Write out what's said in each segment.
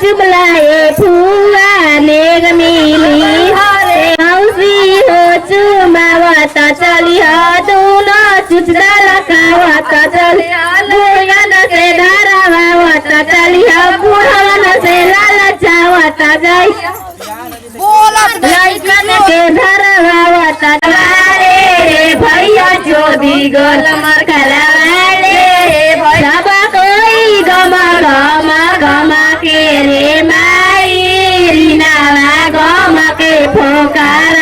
चुमलाए फुआ नेग मिली मौसी हो चुमावत चली दूनो चुचदा लकावत चली बुढ़वन से धरावत चली बुढ़वन से लालचावत जाई लइकन के धरावत रे भैया चोदी गोल मर खलावाले सब कोई गमा गमा गमा के रे माई रीनावा गमा के फोकार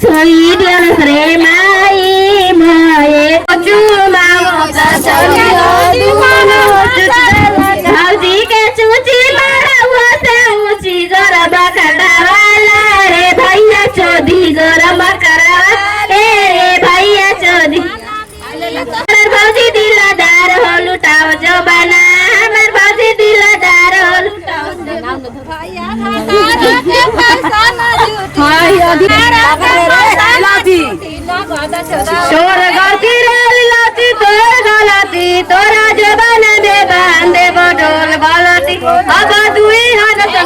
छोई दियन रे माई मोए भौजी के चूची मारा से ऊंची गरबा खटावाला रे भैया चोदी गरबा करावा रे भैया चोदी भौजी दिलदार हो लुटाओ जो बना हमर भौजी दिलदार हो शोर गलती लाती तोर गलती तोरा जबान दे बांधे बडोल गलती अब